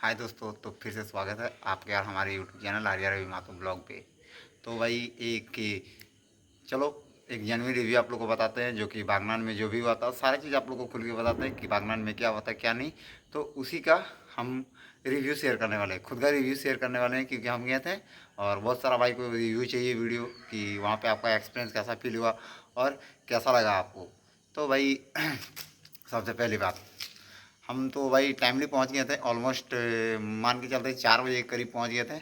हाय दोस्तों, तो फिर से स्वागत है आपके और हमारे YouTube channel Arya Ravi Mathur blog पे। तो भाई चलो एक जेन्युइन रिव्यू आप लोग को बताते हैं, जो कि बागनान में जो भी हुआ था सारी चीज़ आप लोग को खुल के बताते हैं कि बागनान में क्या होता है क्या नहीं। तो उसी का हम रिव्यू शेयर करने वाले हैं, खुद का रिव्यू शेयर करने वाले हैं, क्योंकि हम गए थे और बहुत सारा भाई को रिव्यू चाहिए वीडियो कि वहाँ पे आपका एक्सपीरियंस कैसा फील हुआ और कैसा लगा आपको। तो भाई सबसे पहली बात, हम तो भाई टाइमली पहुंच गए थे। ऑलमोस्ट मान के चलते 4 बजे के करीब पहुंच गए थे।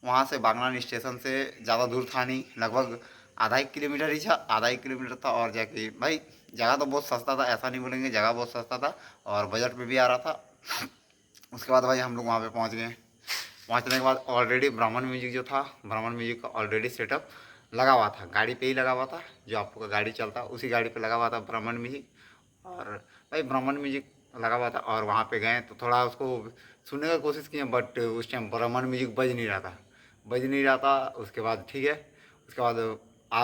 वहां से बागनान स्टेशन से ज़्यादा दूर था नहीं, लगभग आधा 1 किलोमीटर ही था, आधा 1 किलोमीटर था। और जाके भाई जगह तो बहुत सस्ता था, ऐसा नहीं बोलेंगे, जगह बहुत सस्ता था और बजट में भी आ रहा था। उसके बाद भाई हम लोग वहाँ पे पहुँच गए। पहुँचने के बाद ऑलरेडी ब्राह्मण म्यूजिक जो था, ब्राह्मण म्यूजिक का ऑलरेडी सेटअप लगा हुआ था, गाड़ी पे ही लगा हुआ था। जो आपका गाड़ी चलता उसी गाड़ी पे लगा हुआ था ब्राह्मण म्यूजिक। और भाई ब्राह्मण म्यूजिक लगा हुआ था और वहाँ पे गए तो थोड़ा उसको सुनने का कोशिश किए, बट उस टाइम ब्राह्मण म्यूजिक बज नहीं रहा था, बज नहीं रहा था। उसके बाद ठीक है, उसके बाद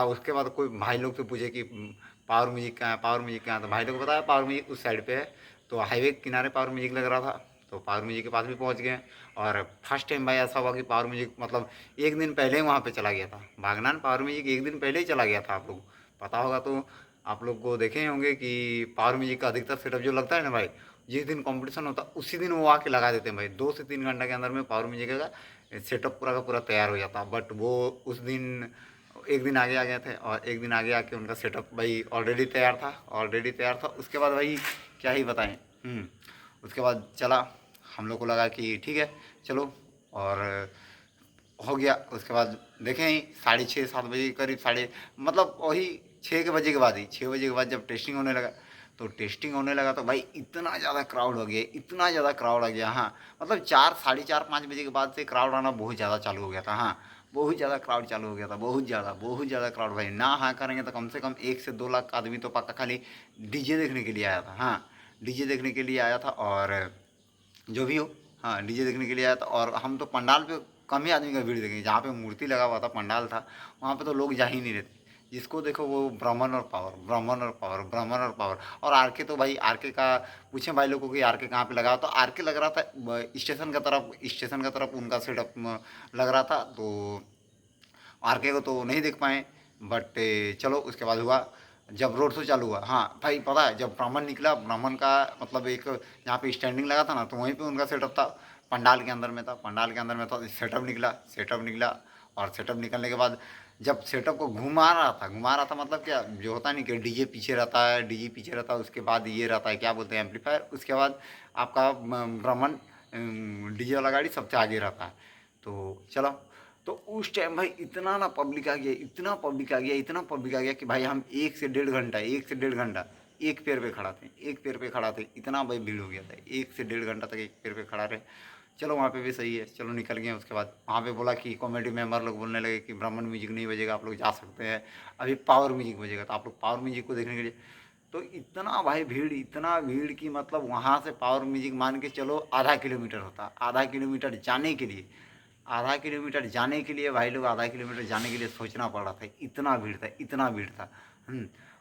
उसके बाद कोई भाई लोग से पूछे कि पावर म्यूजिक कहाँ है, पावर म्यूजिक कहाँ है, तो भाई लोग को बताया पावर म्यूजिक उस साइड पे है। तो हाईवे के किनारे पावर म्यूजिक लग रहा था, तो पावर म्यूजिक के पास भी पहुंच गए। और फर्स्ट टाइम भाई ऐसा हुआ कि पावर म्यूजिक मतलब एक दिन पहले ही वहाँ पे चला गया था। बागनान पावर म्यूजिक एक दिन पहले ही चला गया था, आप लोग पता होगा। तो आप लोग को देखे ही होंगे कि पावर म्यूजिक का अधिकतर सेटअप जो लगता है ना भाई, जिस दिन कंपटीशन होता है उसी दिन वो आके लगा देते हैं भाई। 2 से 3 घंटे के अंदर में पावर म्यूजिक का सेटअप पूरा का पूरा तैयार हो जाता, बट वो उस दिन एक दिन आगे आ गए थे और एक दिन आगे आके उनका सेटअप भाई ऑलरेडी तैयार था, ऑलरेडी तैयार था। उसके बाद भाई क्या ही बताएं। उसके बाद चला, हम लोग को लगा कि ठीक है चलो, और हो गया। उसके बाद देखें ही 6:30 7 बजे के करीब, साढ़े मतलब वही 6 बजे के बाद ही, 6 बजे के बाद जब टेस्टिंग होने लगा, तो टेस्टिंग होने लगा तो भाई इतना ज़्यादा क्राउड हो गया, इतना ज़्यादा क्राउड आ गया। हाँ मतलब 4 साढ़े 4 5 बजे के बाद से क्राउड आना बहुत ज़्यादा चालू हो गया था। हाँ बहुत ज़्यादा क्राउड चालू हो गया था, बहुत ज़्यादा क्राउड भाई। ना हाँ करेंगे तो कम से कम 1 से 2 लाख आदमी तो पक्का खाली डीजे देखने के लिए आया था। हाँ डीजे देखने के लिए आया था, और जो भी हो, हाँ डीजे देखने के लिए आया था। और हम तो पंडाल पे कम ही आदमी का भीड़ देखेंगे, जहाँ पे मूर्ति लगा हुआ था, पंडाल था, वहाँ पे तो लोग जा ही नहीं रहते। जिसको देखो वो ब्राह्मण और पावर, ब्राह्मण और पावर, ब्राह्मण और पावर। और आरके तो भाई आरके का पूछे भाई लोगों को कि आरके कहाँ पे लगा हुआ, तो आरके लग रहा था स्टेशन का तरफ, स्टेशन का तरफ उनका सेटअप लग रहा था। तो आरके को तो नहीं देख पाए, बट चलो उसके बाद हुआ जब रोड शो चालू हुआ। हाँ भाई पता है, जब ब्राह्मण निकला, ब्राह्मण का मतलब एक जहाँ पे स्टैंडिंग लगा था ना, तो वहीं पे उनका सेटअप था, पंडाल के अंदर में था, पंडाल के अंदर में था। सेटअप निकला, सेटअप निकला। और सेटअप निकलने के बाद जब सेटअप को घुमा रहा था, घुमा रहा था मतलब क्या जो होता है नहीं कि डीजे पीछे रहता है, डीजे पीछे रहता है, उसके बाद ये रहता है क्या बोलते हैं एम्पलीफायर, उसके बाद आपका ब्राह्मण डीजे वाला गाड़ी सबसे आगे रहता है। तो चलो, तो उस टाइम भाई इतना ना पब्लिक आ गया, इतना पब्लिक आ गया, इतना पब्लिक आ गया कि भाई हम 1 से 1.5 घंटा, 1 से 1.5 घंटा एक पैर पे खड़ा थे, एक पैर पे खड़ा थे, इतना भाई भीड़ हो गया था। 1 से 1.5 घंटा तक एक पैर पे खड़ा रहे। चलो वहाँ पे भी सही है, चलो निकल गए। उसके बाद वहाँ पे बोला कि कॉमेडी मेंबर लोग बोलने लगे कि ब्राह्मण म्यूजिक नहीं बजेगा, आप लोग जा सकते हैं, अभी पावर म्यूजिक बजेगा। तो आप लोग पावर म्यूजिक को देखने के लिए, तो इतना भाई भीड़, इतना भीड़ की मतलब वहाँ से पावर म्यूजिक मान के चलो आधा किलोमीटर होता, आधा किलोमीटर जाने के लिए, आधा किलोमीटर जाने के लिए भाई लोग, आधा किलोमीटर जाने के लिए सोचना पड़ रहा था, इतना भीड़ था, इतना भीड़ था।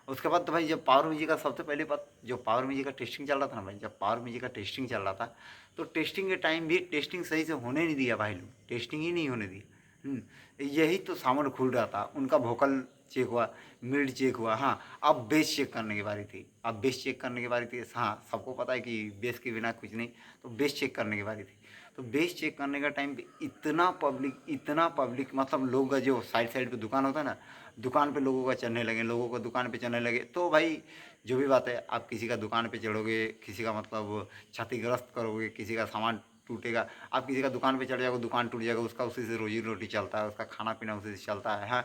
उसके बाद तो भाई जब पावर म्यूजिक का सबसे पहले बात, जो पावर म्यूजिक का टेस्टिंग चल रहा था ना भाई, जब पावर म्यूजिक का टेस्टिंग चल रहा था, तो टेस्टिंग के टाइम भी टेस्टिंग सही से होने नहीं दिया भाई लोग, टेस्टिंग ही नहीं होने दिया। यही तो सामान खुल रहा था, उनका वोकल चेक हुआ, मिड चेक हुआ। हाँ अब बेस चेक करने की बारी थी, अब बेस चेक करने की बारी थी। हाँ सबको पता है कि बेस के बिना कुछ नहीं, तो बेस चेक करने की बारी थी। तो बेस चेक करने का टाइम पे इतना पब्लिक, इतना पब्लिक, मतलब लोग का जो साइड साइड पे दुकान होता है ना, दुकान पे लोगों का चढ़ने लगे, लोगों को दुकान पे चढ़ने लगे। तो भाई जो भी बात है, आप किसी का दुकान पे चढ़ोगे, किसी का मतलब क्षतिग्रस्त करोगे, किसी का सामान टूटेगा, आप किसी का दुकान पे चढ़ जाओगे, दुकान टूट जाएगा, उसका उसी से रोजी रोटी चलता है, उसका खाना पीना उसी से चलता है। हाँ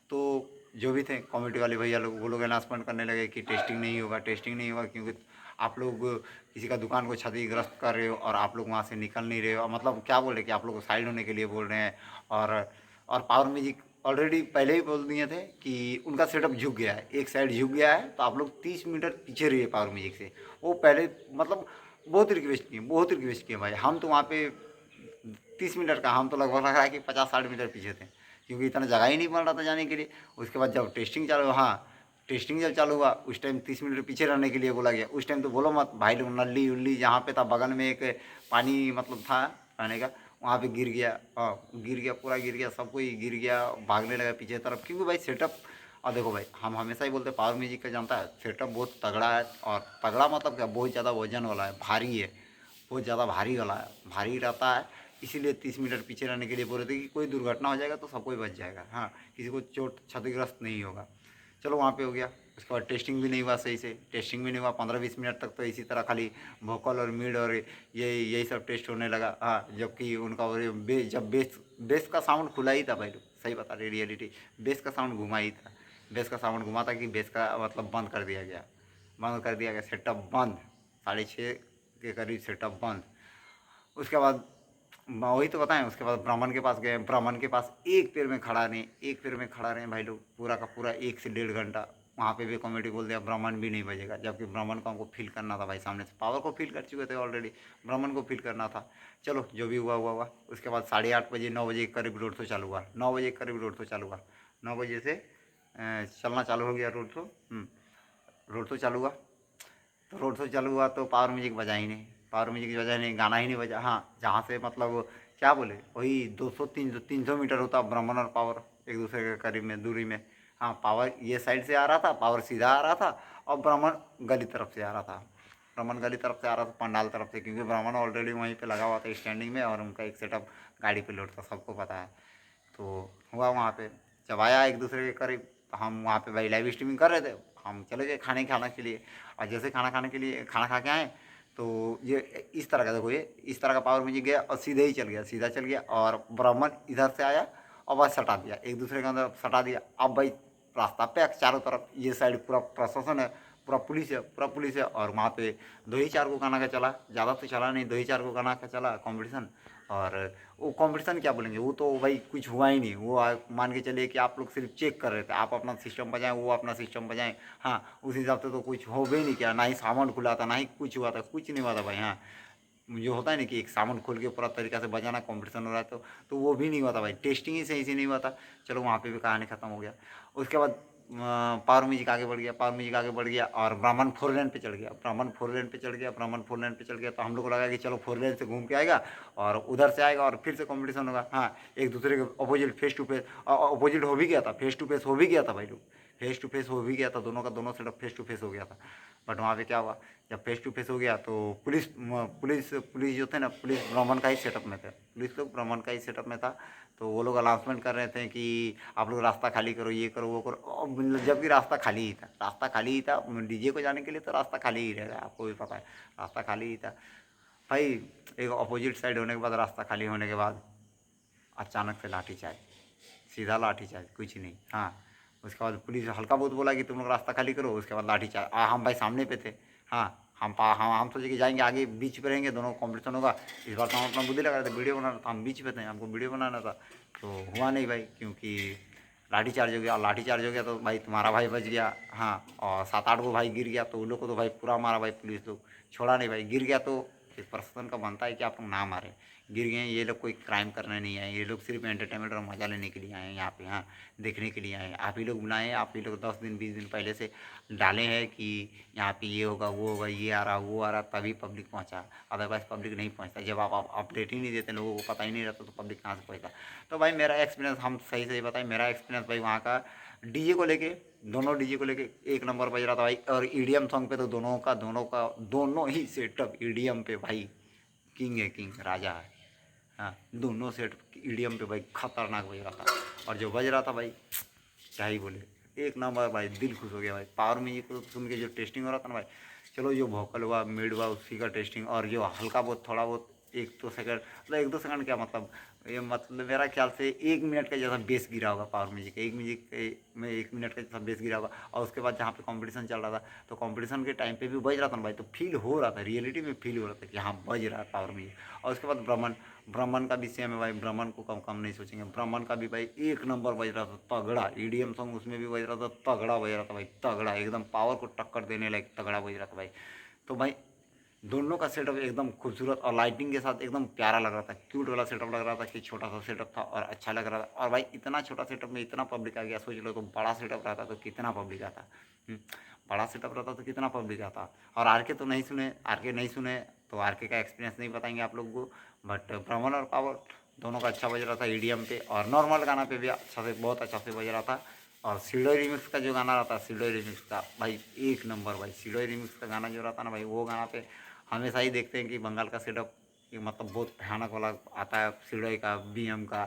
तो जो भी थे कॉमेडी वाले भैया लोग, वो लोग अनाउंसमेंट करने लगे कि टेस्टिंग नहीं होगा, टेस्टिंग नहीं होगा, क्योंकि आप लोग किसी का दुकान को क्षतिग्रस्त कर रहे हो और आप लोग वहाँ से निकल नहीं रहे हो। मतलब क्या बोल रहे कि आप लोग को साइड होने के लिए बोल रहे हैं। और और पावर म्यूजिक ऑलरेडी पहले ही बोल दिए थे कि उनका सेटअप झुक गया है, एक साइड झुक गया है, तो आप लोग 30 मीटर पीछे रहिए पावर म्यूजिक से। वो पहले मतलब बहुत रिक्वेस्ट किए, बहुत रिक्वेस्ट किए भाई। हम तो वहाँ पे 30 मीटर का, हम तो लगभग लगा कि 50 60 मीटर पीछे थे, क्योंकि इतना जगह ही नहीं बन रहा था जाने के लिए। उसके बाद जब टेस्टिंग चालू, हाँ टेस्टिंग जब चालू हुआ, उस टाइम 30 मीटर पीछे रहने के लिए बोला गया। उस टाइम तो बोलो मत भाई लोग, नली उल्ली जहाँ पे था बगल में एक पानी मतलब था, कहने का। वहाँ पे गिर गया, गिर गया, पूरा गिर गया, सब कोई गिर गया, भागने लगा पीछे तरफ, क्योंकि भाई सेटअप। और देखो भाई, हम हमेशा ही बोलते हैं पावर म्यूजिक का, जानता है सेटअप बहुत तगड़ा है। और तगड़ा मतलब क्या, बहुत ज़्यादा वजन वाला है, भारी है, बहुत ज़्यादा भारी वाला है, भारी रहता है। इसीलिए 30 मीटर पीछे रहने के लिए बोल रहे थे कि कोई दुर्घटना हो जाएगा तो सब कोई बच जाएगा, हाँ, किसी को चोट क्षतिग्रस्त नहीं होगा। चलो वहाँ पे हो गया। उसके बाद टेस्टिंग भी नहीं हुआ सही से, टेस्टिंग भी नहीं हुआ 15-20 मिनट तक, तो इसी तरह खाली वोकल और मिड और यही सब टेस्ट होने लगा, हाँ। जबकि उनका और जब बेस का साउंड खुला ही था भाई लोग, सही बता रहे रियलिटी, बेस का साउंड घुमा ही था, बेस का साउंड घुमा था कि बेस का मतलब बंद कर दिया गया, बंद कर दिया गया, सेटअप बंद, 6:30 के करीब सेटअप बंद। उसके बाद वही तो बताएं, उसके बाद ब्राह्मण के पास गए, ब्राह्मण के पास एक पैर में खड़ा नहीं, एक पैर में खड़ा रहे भाई लोग पूरा का पूरा 1 से 1.5 घंटा। वहाँ पे भी कॉमेडी बोल दिया ब्राह्मण भी नहीं बजेगा, जबकि ब्राह्मण को हमको फील करना था भाई, सामने से पावर को फील कर चुके थे ऑलरेडी, ब्राह्मण को फील करना था। चलो जो भी हुआ हुआ हुआ। उसके बाद 8:30 बजे 9 बजे के करीब रोड शो चालू हुआ, 9 बजे के करीब रोड शो चालू हुआ, 9 बजे से चलना चालू हो गया रोड शो। रोड शो चालू हुआ, तो रोड शो चालू हुआ तो पावर म्यूजिक बजा ही नहीं, पावर म्यूजिक बजा ही नहीं, गाना ही नहीं बजा। हाँ, जहाँ से मतलब क्या बोले, वही 200-300 मीटर होता ब्राह्मण और पावर एक दूसरे के करीब में दूरी में। हाँ, पावर ये साइड से आ रहा था, पावर सीधा आ रहा था, और ब्राह्मण गली तरफ से आ रहा था, ब्राह्मण गली तरफ से आ रहा था, पंडाल तरफ से, क्योंकि ब्राह्मण ऑलरेडी वहीं पे लगा हुआ था स्टैंडिंग में, और उनका एक सेटअप गाड़ी पे लोड था, सबको पता है। तो हुआ वहाँ पे, जब आया एक दूसरे के करीब, तो हम वहाँ पे भाई लाइव स्ट्रीमिंग कर रहे थे, हम चले गए खाने के लिए। और जैसे खाना खाने के लिए खाना खा के आए, तो ये इस तरह का, देखो ये इस तरह का पावर म्यूजिक गया और सीधे ही चल गया, सीधा चल गया, और ब्राह्मण इधर से आया और बस सटा दिया, एक दूसरे के अंदर सटा दिया। अब भाई रास्ता पे चारों तरफ, ये साइड पूरा प्रशासन है, पूरा पुलिस है, पूरा पुलिस है, और वहाँ पे 2 ही 4 को गाना का चला, ज़्यादा तो चला नहीं, 2 ही 4 को गाना का चला कंपटीशन। और वो कंपटीशन क्या बोलेंगे, वो तो भाई कुछ हुआ ही नहीं, वो मान के चलिए कि आप लोग सिर्फ चेक कर रहे थे, आप अपना सिस्टम बजाएं, वो अपना सिस्टम बजाएं, हाँ, उस हिसाब से तो कुछ हो भी नहीं किया, ना ही सामान खुला था, ना ही कुछ हुआ था, कुछ नहीं हुआ था भाई। हाँ, जो होता है ना कि एक सामान खोल के पूरा तरीका से बजाना, कंपटीशन हो रहा है, तो वो भी नहीं हुआ था भाई, टेस्टिंग ही सही से नहीं हुआ था। चलो वहाँ पे भी कहानी ख़त्म हो गया। उसके बाद पावर म्यूजिक आगे बढ़ गया, पावर म्यूजिक आगे बढ़ गया, और ब्राह्मण 4 लेन पे चढ़ गया, ब्राह्मण 4 लेन पे चढ़ गया, ब्राह्मण 4 लेन पे चढ़ गया, तो हम लोग को लगा कि चलो 4 लेन से घूम के आएगा और उधर से आएगा और फिर से कंपटीशन होगा। हाँ, एक दूसरे के opposite face to face, opposite हो भी गया था, फेस टू फेस हो भी गया था भाई लोग, फेस टू फेस हो भी गया था, दोनों का दोनों सेटअप फेस टू फेस हो गया था। बट वहाँ पे क्या हुआ, जब फेस टू फेस हो गया तो पुलिस जो थे ना, पुलिस ब्राह्मण का ही सेटअप में थे, पुलिस लोग ब्राह्मण का ही सेटअप में था। तो वो लोग अनाउंसमेंट कर रहे थे कि आप लोग रास्ता खाली करो, ये करो, वो करो, और मतलब जबकि रास्ता खाली ही था, रास्ता खाली ही था, डीजे को जाने के लिए तो रास्ता खाली ही रहेगा, आपको भी पता है, रास्ता खाली ही था भाई। एक अपोजिट साइड होने के बाद, रास्ता खाली होने के बाद अचानक से लाठीचार्ज, सीधा लाठीचार्ज, कुछ नहीं। हाँ, उसके बाद पुलिस हल्का बहुत बोला कि तुम लोग रास्ता खाली करो, उसके बाद लाठीचार्ज। हम भाई सामने पे थे। हाँ, हम सोचे कि जाएंगे आगे, बीच पे रहेंगे, दोनों कॉम्पिटिशन होगा। इस बार तो हम अपना बुद्धि लगा रहे थे, वीडियो बनाना था, हम बीच पे थे, हमको वीडियो बनाना था। तो हुआ नहीं भाई, क्योंकि लाठीचार्ज हो गया, और लाठीचार्ज हो गया तो भाई तुम्हारा भाई बच गया, हाँ, और 7-8 को भाई गिर गया, तो उन लोग को तो भाई पूरा मारा भाई, पुलिस लोग छोड़ा नहीं भाई, गिर गया तो एक प्रशासन का बनता है कि आप लोग ना मारें। गिर गए, ये लोग कोई क्राइम करने नहीं आए, ये लोग सिर्फ एंटरटेनमेंट और मज़ा लेने के लिए आए हैं यहाँ पे, हाँ, देखने के लिए आए हैं। आप ही लोग बुलाए हैं, आप ही लोग 10 दिन 20 दिन पहले से डाले हैं कि यहाँ पे ये होगा, वो होगा, ये आ रहा, वो आ रहा, तभी पब्लिक पहुँचा, अदरवाइज़ पब्लिक नहीं पहुँचता। जब आप अपडेट ही नहीं देते, लोगों को पता ही नहीं रहता, तो पब्लिक कहाँ से पहुँचता। तो भाई मेरा एक्सपीरियंस, हम सही सही बताएं, मेरा एक्सपीरियंस भाई वहाँ का डीजे को लेके, दोनों डीजे को लेके एक नंबर बज रहा था भाई। और ईडीएम सॉन्ग पे तो दोनों ही सेटअप ईडीएम पे भाई, किंग है, किंग राजा है। हाँ, दोनों सेट ईडीएम पे भाई खतरनाक बज रहा था। और जो बज रहा था भाई, क्या ही बोले, एक नंबर भाई, दिल खुश हो गया भाई। पावर म्यूजिक को सुन के जो टेस्टिंग हो रहा था ना भाई, चलो जो वोकल हुआ, मिड हुआ, उसी का टेस्टिंग, और जो हल्का बहुत थोड़ा बहुत 1-2 सेकंड, मतलब 1-2 सेकंड क्या मतलब, ये मतलब मेरा ख्याल से 1 मिनट का जैसा बेस गिरा होगा पावर म्यूजिक, एक म्यूजिक में 1 मिनट का जैसा बेस गिरा होगा। और उसके बाद जहाँ पे कंपटीशन चल रहा था, तो कंपटीशन के टाइम पे भी बज रहा था ना भाई, तो फील हो रहा था, रियलिटी में फील हो रहा था कि हाँ बज रहा है पावर म्यूजिक। और उसके बाद ब्राह्मण, ब्राह्मण का भी सेम है भाई, ब्राह्मण को कम कम नहीं सोचेंगे, ब्राह्मण का भी भाई एक नंबर बज रहा था, तगड़ा ईडीएम सॉन्ग उसमें भी बज रहा था, तगड़ा बज रहा था भाई, तगड़ा एकदम पावर को टक्कर देने लायक तगड़ा बज रहा था भाई। तो भाई दोनों का सेटअप एकदम खूबसूरत और लाइटिंग के साथ एकदम प्यारा लग रहा था, क्यूट वाला सेटअप लग रहा था कि छोटा सा सेटअप था और अच्छा लग रहा था। और भाई इतना छोटा सेटअप में इतना पब्लिक आ गया, सोच लो, तो बड़ा सेटअप रहता तो कितना पब्लिक आता। बड़ा सेटअप रहता तो कितना पब्लिक आता। और आरके तो नहीं सुने, आरके नहीं सुने तो आरके का एक्सपीरियंस नहीं बताएंगे आप लोगों को। बट ब्राह्मण और पावर दोनों का अच्छा बज रहा था, ईडीएम पे और नॉर्मल गाना पे भी अच्छा से, बहुत अच्छा से बज रहा था। और सिडोई रिमिक्स का जो गाना रहता है, सिडोई रिमिक्स का भाई एक नंबर भाई, सिडोई रिमिक्स का गाना जो रहता है ना भाई, वो गाना पे हमेशा ही देखते हैं कि बंगाल का सेटअप मतलब बहुत भयानक वाला आता है, सिडोई का, बीएम का।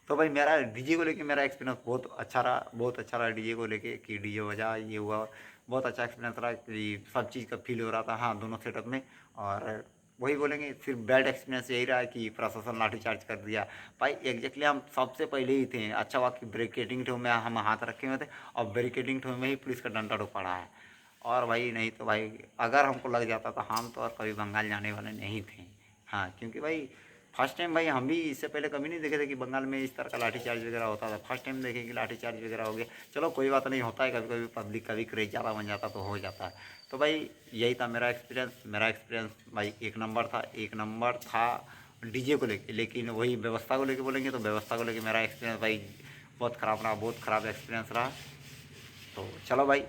तो भाई मेरा डीजे को लेके मेरा एक्सपीरियंस बहुत अच्छा रहा, बहुत अच्छा रहा डीजे को लेके कि डीजे बजा ये हुआ, बहुत अच्छा एक्सपीरियंस रहा कि सब चीज़ का फील हो रहा था हाँ दोनों सेटअप में। और वही बोलेंगे सिर्फ बैड एक्सपीरियंस यही रहा कि प्रशासन लाठीचार्ज कर दिया। भाई एग्जैक्टली हम सबसे पहले ही थे, अच्छा हुआ कि बैरिकेडिंग ठो में हम हाथ रखे हुए थे और बैरिकेडिंग ठो में ही पुलिस का डंडा डो पड़ा है। और भाई नहीं तो भाई अगर हमको लग जाता तो हम तो और कभी बंगाल जाने वाले नहीं थे। हाँ क्योंकि भाई फर्स्ट टाइम भाई हम भी इससे पहले कभी नहीं देखे थे कि बंगाल में इस तरह का लाठीचार्ज वगैरह होता था, फर्स्ट टाइम देखे कि लाठीचार्ज वगैरह हो गया। चलो कोई बात नहीं, होता है कभी कभी, पब्लिक का भी क्रेज ज़्यादा बन जाता तो हो जाता है। तो भाई यही था मेरा एक्सपीरियंस, मेरा एक्सपीरियंस भाई एक नंबर था, एक नंबर था डीजे को लेके। लेकिन वही व्यवस्था को लेके बोलेंगे तो व्यवस्था को लेके मेरा एक्सपीरियंस भाई बहुत ख़राब रहा, बहुत ख़राब एक्सपीरियंस रहा। तो चलो भाई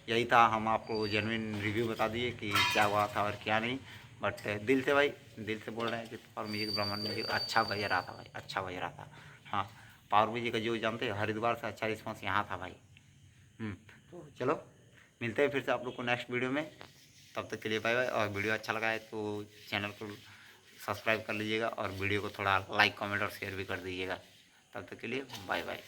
यही था, हम आपको जेन्युइन रिव्यू बता दिए कि क्या हुआ था और क्या नहीं। बट दिल से भाई, दिल से बोल रहे हैं कि पावर म्यूजिक, ब्राह्मण म्यूजिक अच्छा बज रहा था भाई, अच्छा बज रहा था। हाँ पावर म्यूजिक का जो जानते हैं हरिद्वार से अच्छा रिस्पॉन्स यहाँ था भाई। तो चलो मिलते हैं फिर से आप लोग को नेक्स्ट वीडियो में। तब तक के लिए बाय बाय। और वीडियो अच्छा लगा है तो चैनल को सब्सक्राइब कर लीजिएगा और वीडियो को थोड़ा लाइक कमेंट और शेयर भी कर दीजिएगा। तब तक के लिए बाय बाय।